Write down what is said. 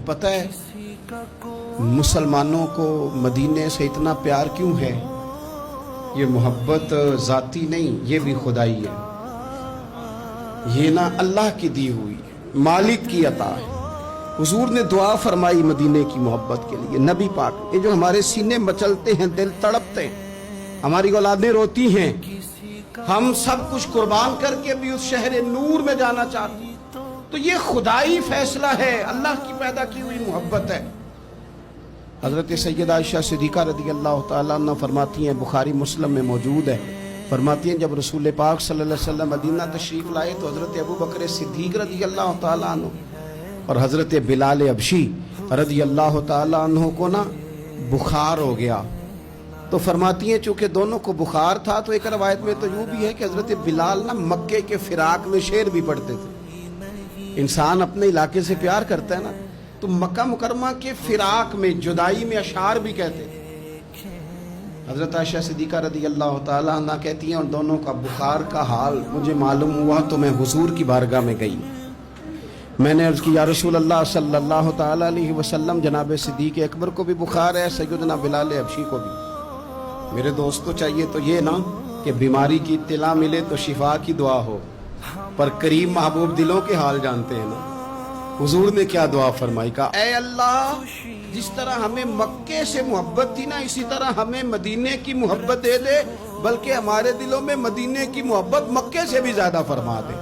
پتہ ہے مسلمانوں کو مدینے سے اتنا پیار کیوں ہے؟ یہ محبت ذاتی نہیں، یہ بھی خدائی ہے، یہ نہ اللہ کی دی ہوئی مالک کی عطا ہے۔ حضور نے دعا فرمائی مدینے کی محبت کے لیے، نبی پاک، یہ جو ہمارے سینے مچلتے ہیں، دل تڑپتے ہیں، ہماری اولادیں روتی ہیں، ہم سب کچھ قربان کر کے بھی اس شہر نور میں جانا چاہتے ہیں، تو یہ خدائی فیصلہ ہے، اللہ کی پیدا کی ہوئی محبت ہے۔ حضرت سیدہ عائشہ صدیقہ رضی اللہ تعالیٰ عنہ فرماتی ہیں، بخاری مسلم میں موجود ہے، فرماتی ہیں جب رسول پاک صلی اللہ علیہ وسلم مدینہ تشریف لائے تو حضرت ابوبکر صدیق رضی اللہ تعالیٰ عنہ اور حضرت بلال حبشی رضی اللہ تعالیٰ عنہ کو نا بخار ہو گیا، تو فرماتی ہیں چونکہ دونوں کو بخار تھا تو ایک روایت میں تو یوں بھی ہے کہ حضرت بلال نا مکے کے فراق میں شعر بھی پڑھتے تھے۔ انسان اپنے علاقے سے پیار کرتا ہے نا، تو مکہ مکرمہ کے فراق میں، جدائی میں اشعار بھی کہتے تھے۔ حضرت عائشہ صدیقہ رضی اللہ تعالیٰ عنہ کہتی ہیں ان دونوں کا بخار کا حال مجھے معلوم ہوا تو میں حضور کی بارگاہ میں گئی، میں نے عرض کی یا رسول اللہ صلی اللہ تعالیٰ علیہ وسلم، جناب صدیق اکبر کو بھی بخار ہے، سیدنا بلال حبشی کو بھی، میرے دوستو چاہیے تو یہ نا کہ بیماری کی اطلاع ملے تو شفا کی دعا ہو، پر کریم محبوب دلوں کے حال جانتے ہیں نا۔ حضور نے کیا دعا فرمائی، کہا اے اللہ جس طرح ہمیں مکے سے محبت تھی نا، اسی طرح ہمیں مدینے کی محبت دے دے، بلکہ ہمارے دلوں میں مدینے کی محبت مکے سے بھی زیادہ فرما دے۔